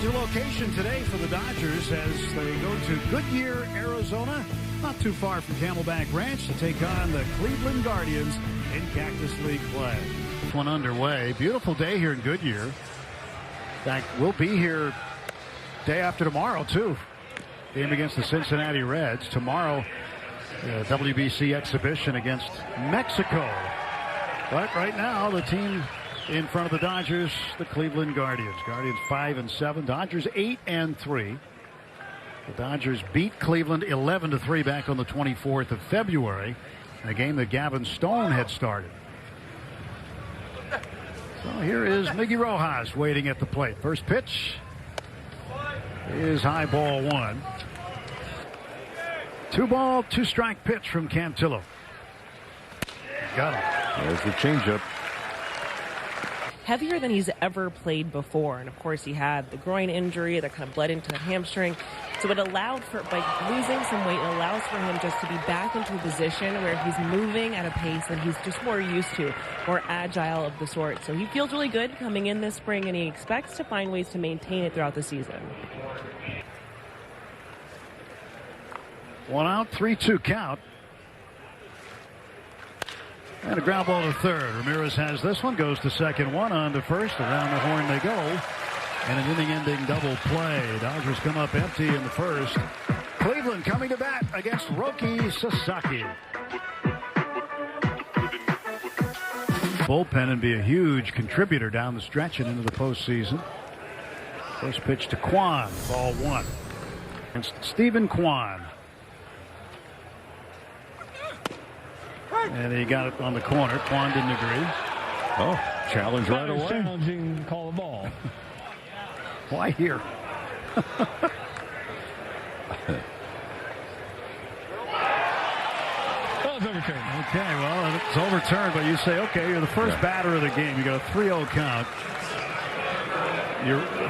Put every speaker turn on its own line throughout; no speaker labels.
Change of location today for the Dodgers as they go to Goodyear, Arizona, not too far from Camelback Ranch, to take on the Cleveland Guardians in Cactus League play. One underway. Beautiful day here in Goodyear. In fact, we'll be here day after tomorrow, too. Game against the Cincinnati Reds. Tomorrow, WBC exhibition against Mexico. But right now, the team in front of the Dodgers, the Cleveland Guardians. Guardians 5-7. Dodgers 8-3. The Dodgers beat Cleveland 11-3 back on the 24th of February. A game that Gavin Stone had started. So here is Miggy Rojas waiting at the plate. First pitch is high, ball one. 2-ball, 2-strike pitch from Cantillo. Got him.
There's the changeup.
Heavier than he's ever played before, and of course he had the groin injury that kind of bled into the hamstring, so it allowed for, by losing some weight, it allows for him just to be back into a position where he's moving at a pace that he's just more used to, more agile of the sort. So he feels really good coming in this spring, and he expects to find ways to maintain it throughout the season.
1 out, 3-2 count. And a ground ball to third. Ramirez has this one, goes to second, one on to first. Around the horn they go. And an inning-ending double play. Dodgers come up empty in the first. Cleveland coming to bat against Roki Sasaki. Bullpen and be a huge contributor down the stretch and into the postseason. First pitch to Kwan, ball one. And Stephen Kwan. And he got it on the corner. Kwan didn't agree.
Oh, challenge right away.
Challenging, call a ball.
Why here?
Oh, it's overturned.
Okay, well, it's overturned, but you say, okay, you're the first batter of the game. You got a 3-0 count.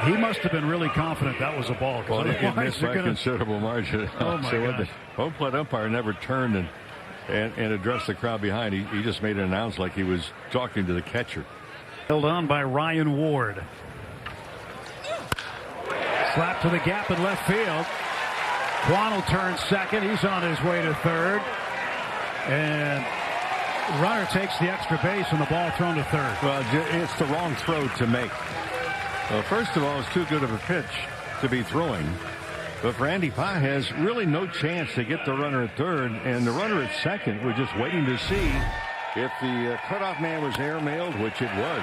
He must have been really confident that was a ball.
Well, he missed by a considerable margin.
Oh, my God.
The home plate umpire never turned and addressed the crowd behind. He just made an announce like he was talking to the catcher.
Held on by Ryan Ward. Slap to the gap in left field. Kwan will turn second. He's on his way to third. And runner takes the extra base and the ball thrown to third.
Well, it's the wrong throw to make. Well, first of all, it's too good of a pitch to be throwing. But for Andy Pye has really no chance to get the runner at third, and the runner at second was just waiting to see if the cutoff man was airmailed, which it was.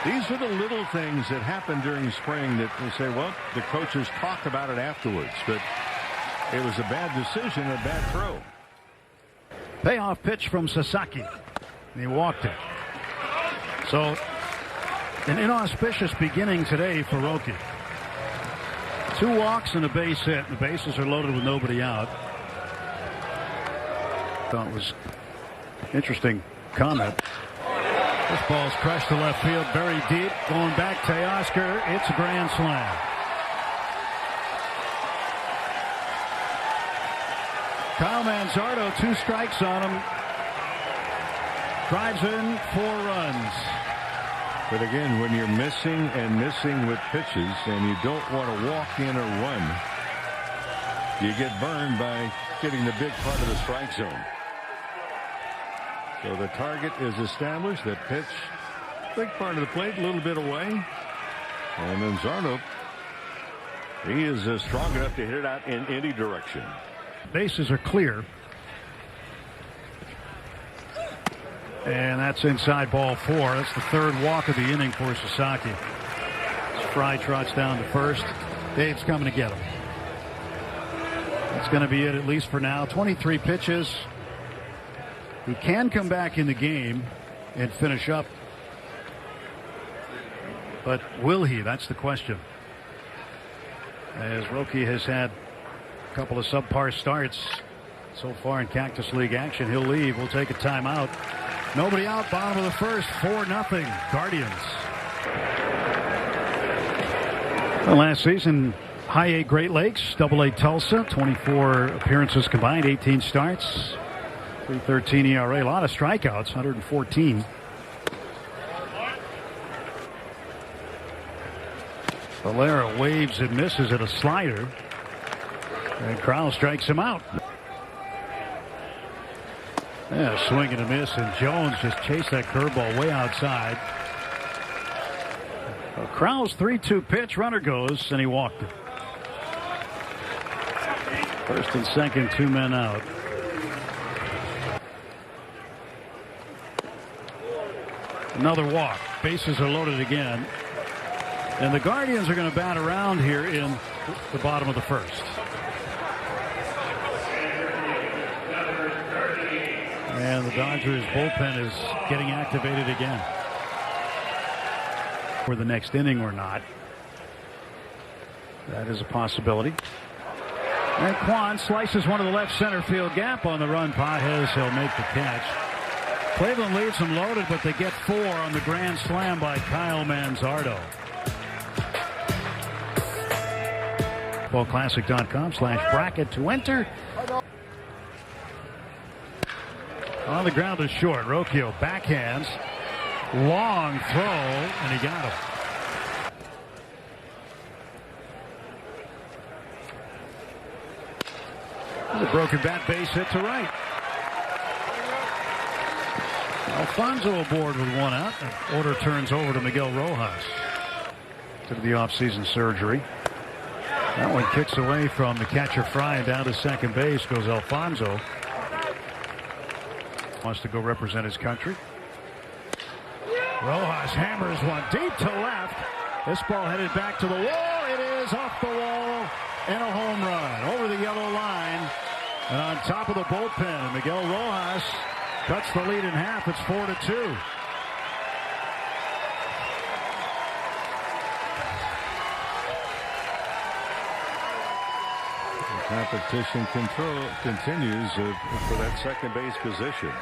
These are the little things that happen during spring that they say, well, the coaches talk about it afterwards, but it was a bad decision, a bad throw.
Payoff pitch from Sasaki. And he walked it. So an inauspicious beginning today for Roki. 2 walks and a base hit. The bases are loaded with nobody out. Thought it was interesting comment. This ball's crushed to left field, very deep. Going back, Teoscar. It's a grand slam. Kyle Manzardo, 2 strikes on him. Drives in 4 runs.
But again, when you're missing and missing with pitches and you don't want to walk in or run, you get burned by getting the big part of the strike zone. So the target is established. That pitch, big part of the plate, a little bit away. And then Zarno, he is strong enough to hit it out in any direction.
Bases are clear. And that's inside, ball 4. That's the 3rd walk of the inning for Sasaki. Fry trots down to first. Dave's coming to get him. That's going to be it, at least for now. 23 pitches. He can come back in the game and finish up. But will he? That's the question. As Roki has had a couple of subpar starts so far in Cactus League action, he'll leave. We'll take a timeout. Nobody out, bottom of the first, 4-0 Guardians. Well, last season, High A Great Lakes, Double A Tulsa, 24 appearances combined, 18 starts, 3.13 ERA, a lot of strikeouts, 114. Valera waves and misses at a slider. And Krause strikes him out. Yeah, swing and a miss, and Jones just chased that curveball way outside. Well, Krause 3-2 pitch, runner goes, and he walked it. First and second, 2 men out. Another walk. Bases are loaded again. And the Guardians are going to bat around here in the bottom of the first. And the Dodgers bullpen is getting activated again. For the next inning or not. That is a possibility. And Kwan slices one of the left center field gap on the run. Pages, he'll make the catch. Cleveland leaves them loaded, but they get 4 on the grand slam by Kyle Manzardo. Ballclassic.com/bracket to enter. On the ground is short. Rocchio backhands. Long throw, and he got it. There's a broken bat, base hit to right. Alfonso aboard with 1 out. The order turns over to Miguel Rojas. Took the offseason surgery. That one kicks away from the catcher Fry, and down to second base goes Alfonso. Wants to go represent his country. Rojas hammers one deep to left. This ball headed back to the wall. It is off the wall and a home run over the yellow line and on top of the bullpen. And Miguel Rojas cuts the lead in half. It's 4-2.
Competition continues for that second base position.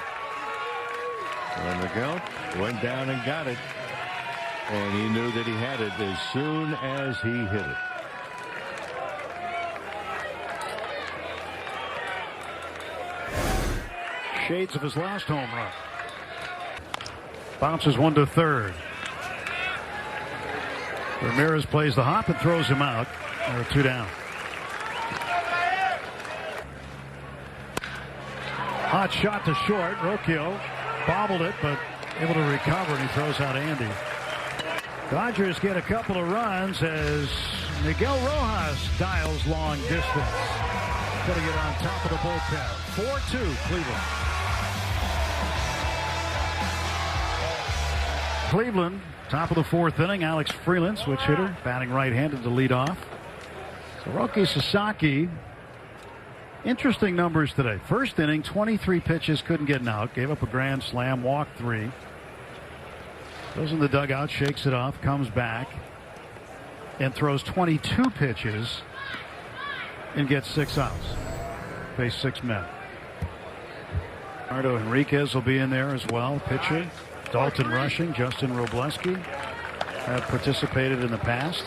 And Miguel went down and got it. And he knew that he had it as soon as he hit it.
Shades of his last home run. Bounces one to third. Ramirez plays the hop and throws him out. There are 2 down. Hot shot to short. Rocchio bobbled it, but able to recover, and he throws out Andy. Dodgers get a couple of runs as Miguel Rojas dials long distance. Putting it on top of the bullpen. 4-2 Cleveland. Cleveland, top of the 4th inning. Alex Freeland, switch hitter, batting right-handed to lead off. So Roki Sasaki. Interesting numbers today. First inning, 23 pitches, couldn't get an out. Gave up a grand slam, walked 3. Goes in the dugout, shakes it off, comes back, and throws 22 pitches and gets 6 outs. Face 6 men. Nardo Enriquez will be in there as well, pitcher. Dalton Rushing, Justin Robleski have participated in the past.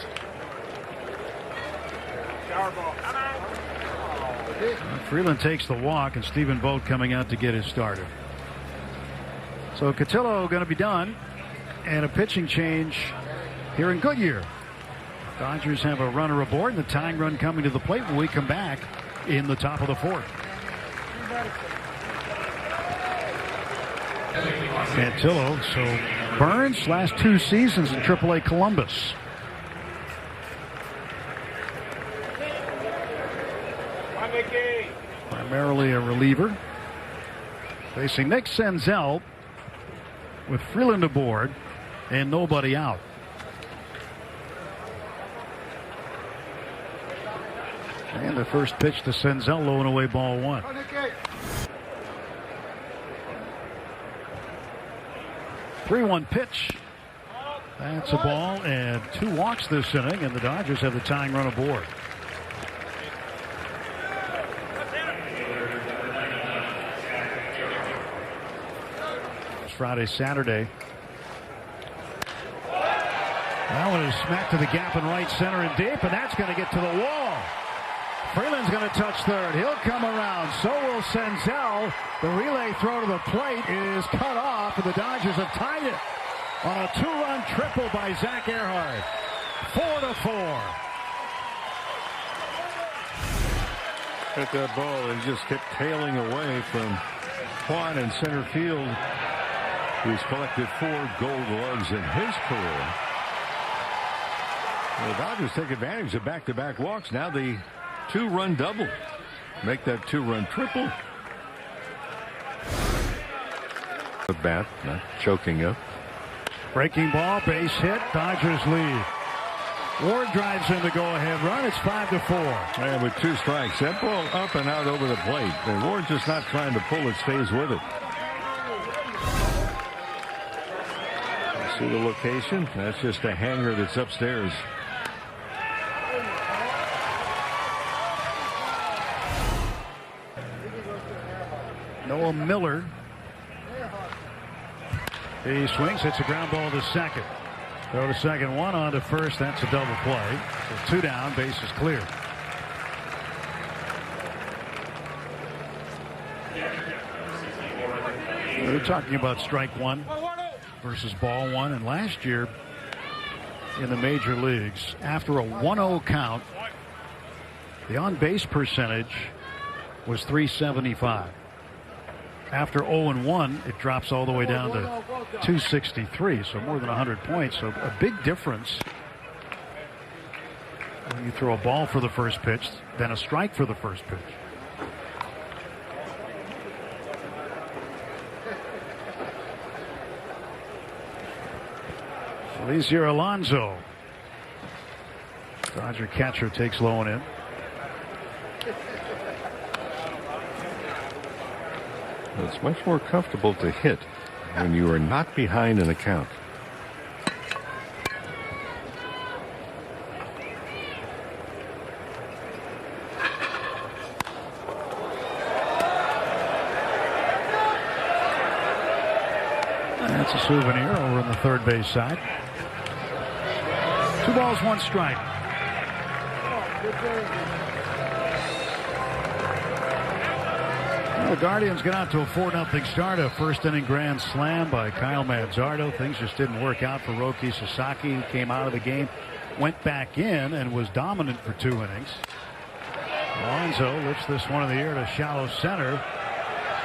Freeland takes the walk, and Stephen Vogt coming out to get his starter. So Cotillo going to be done, and a pitching change here in Goodyear. Dodgers have a runner aboard, and the tying run coming to the plate when we come back in the top of the 4th. Cantillo, so Burns last 2 seasons in AAA Columbus. Primarily a reliever. Facing Nick Senzel with Freeland aboard and nobody out. And the first pitch to Senzel, low and away, ball 1. 3-1 pitch. That's a ball, and 2 walks this inning, and the Dodgers have the tying run aboard. Friday, Saturday. That one is smacked to the gap in right center and deep, and that's going to get to the wall. Freeland's going to touch third. He'll come around. So will Senzel. The relay throw to the plate is cut off, and the Dodgers have tied it on a 2-run triple by Zach Earhart. 4.
Hit that ball and just kept tailing away from Juan in center field. He's collected 4 Gold Gloves in his career. The Dodgers take advantage of back-to-back walks. Now the 2-run double. Make that 2-run triple. The bat not choking up.
Breaking ball, base hit. Dodgers lead. Ward drives in the go-ahead run. It's 5-4.
And with 2 strikes, that ball up and out over the plate. And Ward just not trying to pull it, stays with it. See the location? That's just a hangar that's upstairs.
Noah Miller. He swings, hits a ground ball to second. Throw to second, 1 on to first. That's a double play. So 2 down, base is clear. We're talking about strike 1 versus ball 1. And last year in the major leagues, after a 1-0 count, the on-base percentage was .375. After 0-1, it drops all the way down to .263, so more than 100 points. So a big difference when you throw a ball for the first pitch than a strike for the first pitch. Eliezer Alonso. Dodger catcher takes low and in.
It's much more comfortable to hit when you are not behind in a count.
That's a souvenir over on the third base side. 2 balls, 1 strike. The Guardians get out to a 4-0 start. A first-inning grand slam by Kyle Manzardo. Things just didn't work out for Roki Sasaki. He came out of the game, went back in, and was dominant for 2 innings. Alonso lifts this one in the air to shallow center.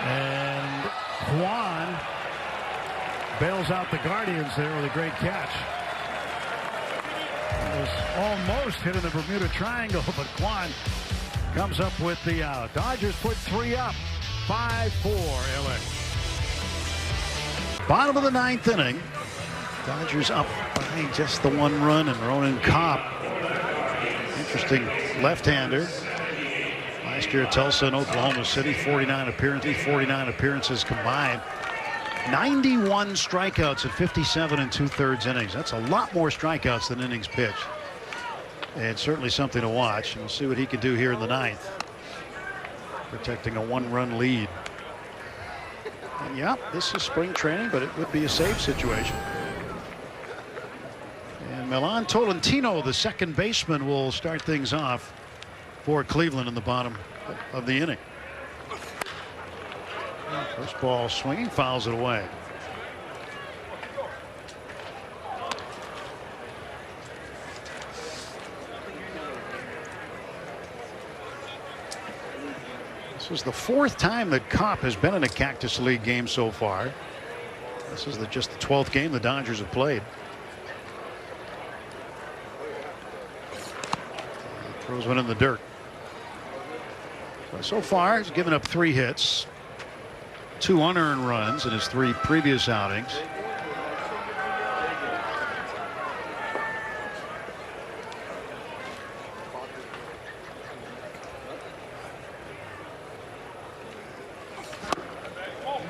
And Juan bails out the Guardians there with a great catch. It was almost hitting the Bermuda Triangle, but Juan comes up with the out. Dodgers put 3 up. 5-4 LA. Bottom of the 9th inning. Dodgers up by just the 1 run, and Ronan Kopp, interesting left-hander. Last year at Tulsa and Oklahoma City, 49 appearances combined. 91 strikeouts at 57 2/3 innings. That's a lot more strikeouts than innings pitched. And certainly something to watch. And we'll see what he can do here in the 9th. Protecting a 1-run lead. And yeah, this is spring training, but it would be a safe situation. And Milan Tolentino, the second baseman, will start things off for Cleveland in the bottom of the inning. First ball swinging, fouls it away. This is the 4th time that Kopp has been in a Cactus League game so far. This is just the 12th game the Dodgers have played. Throws one in the dirt. So far, he's given up 3 hits, 2 unearned runs in his 3 previous outings.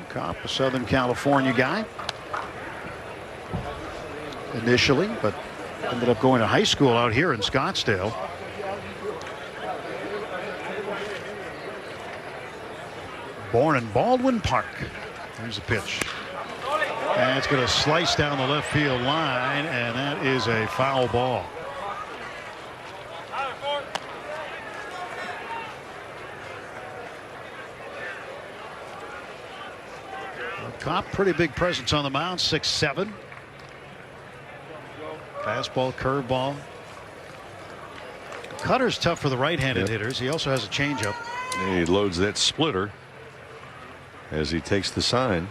Kopp, a Southern California guy initially, but ended up going to high school out here in Scottsdale. Born in Baldwin Park. Here's a pitch. And it's going to slice down the left field line, and that is a foul ball. Kopp, pretty big presence on the mound, 6'7". Fastball, curveball, Cutter's tough for the right-handed hitters. He also has a changeup.
He loads that splitter as he takes the sign.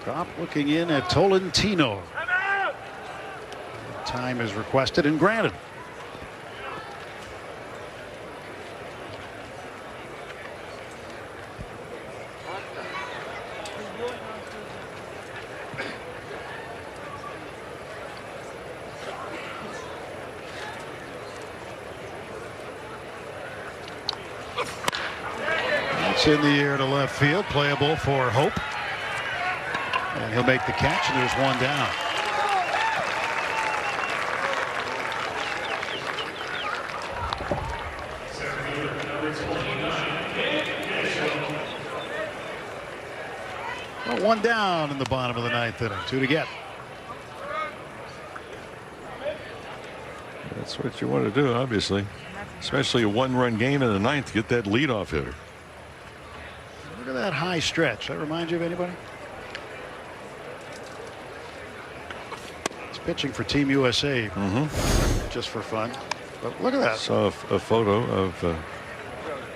Top looking in at Tolentino. Time is requested and granted. It's in the air to left field, playable for Hope. And he'll make the catch, and there's one down. Well, one down in the bottom of the ninth inning. 2 to get.
That's what you want to do, obviously, especially a one-run game in the ninth. Get that leadoff hitter.
Look at that high stretch. That remind you of anybody? It's pitching for Team USA. Just for fun. But look at that.
Saw a photo of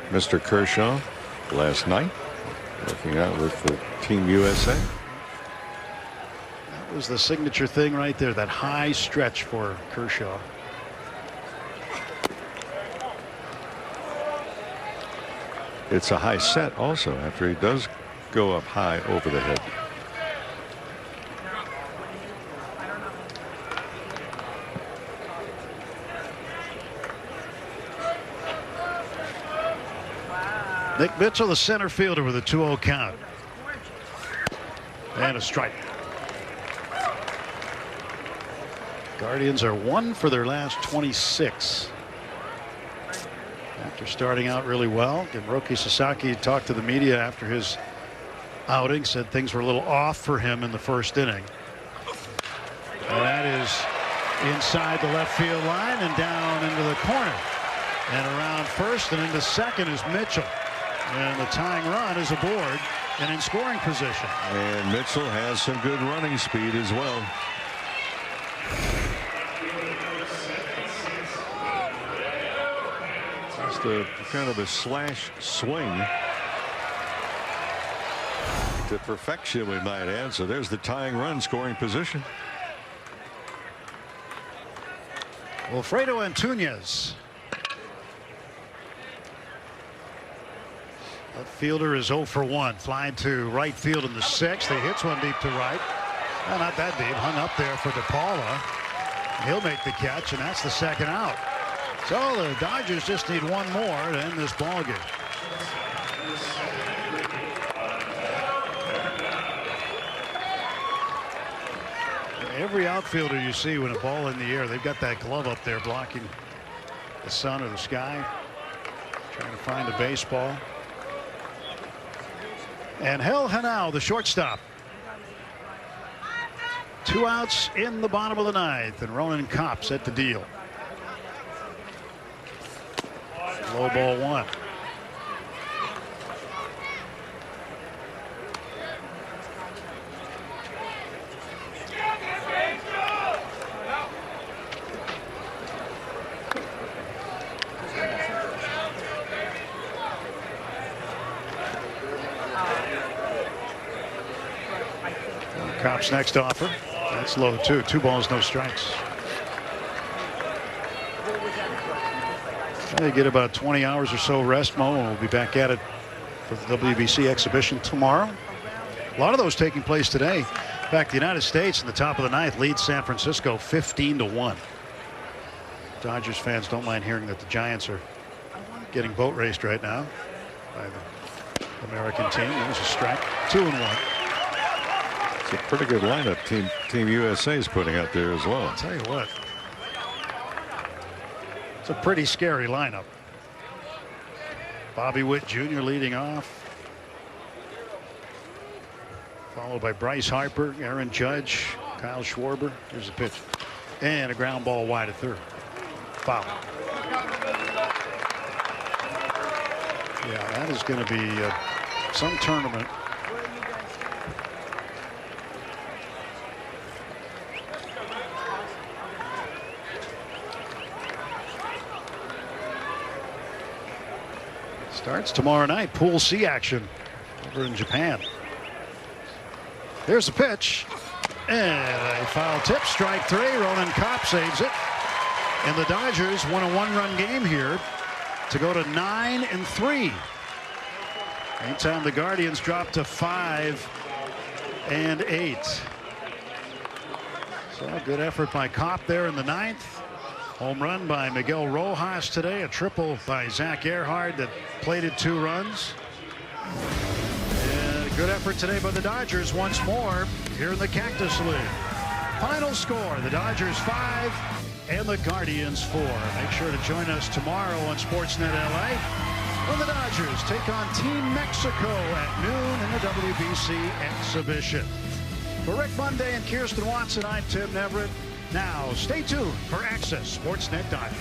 Mr. Kershaw last night working out with the Team USA.
That was the signature thing right there. That high stretch for Kershaw.
It's a high set also after he does go up high over the head.
Nick Mitchell, the center fielder, with a 2-0 count. And a strike. Guardians are 1 for their last 26. After starting out really well, Hiroki Sasaki talked to the media after his outing, said things were a little off for him in the first inning. And that is inside the left field line and down into the corner. And around first and into second is Mitchell. And the tying run is aboard and in scoring position.
And Mitchell has some good running speed as well. Just a kind of a slash swing to perfection, we might add. So there's the tying run, scoring position.
Wilfredo Antunes. Left fielder is 0 for 1. Flying to right field in the 6th. He hits one deep to right. Well, not that deep. Hung up there for DePaula. He'll make the catch, and that's the second out. So the Dodgers just need one more to end this ball game. Every outfielder you see when a ball in the air, they've got that glove up there blocking the sun or the sky, trying to find a baseball. And Hel Hanau, the shortstop. 2 outs in the bottom of the ninth, and Ronan Kopp set the deal. Low ball 1. Kopp's next offer. That's low too. 2 balls, no strikes. They get about 20 hours or so rest, Mo, and we'll be back at it for the WBC exhibition tomorrow. A lot of those taking place today. In fact, the United States in the top of the ninth leads San Francisco 15-1. Dodgers fans don't mind hearing that the Giants are getting boat raced right now by the American team. There's a strike. 2-1.
It's a pretty good lineup Team USA is putting out there as well.
I'll tell you what. It's a pretty scary lineup. Bobby Witt Jr. leading off. Followed by Bryce Harper, Aaron Judge, Kyle Schwarber. Here's a pitch. And a ground ball wide at third. Foul. Yeah, that is going to be some tournament Starts tomorrow night. Pool C action over in Japan. Here's the pitch. And a foul tip. Strike 3. Ronan Kopp saves it. And the Dodgers won a 1-run game here to go to 9-3. Meantime, the Guardians dropped to 5-8. So a good effort by Kopp there in the 9th. Home run by Miguel Rojas today. A triple by Zach Earhart that plated 2 runs. And a good effort today by the Dodgers once more here in the Cactus League. Final score, the Dodgers 5 and the Guardians 4. Make sure to join us tomorrow on Sportsnet LA when the Dodgers take on Team Mexico at noon in the WBC exhibition. For Rick Monday and Kirsten Watson, I'm Tim Neverett. Now, stay tuned for Access Sportsnet Dodgers.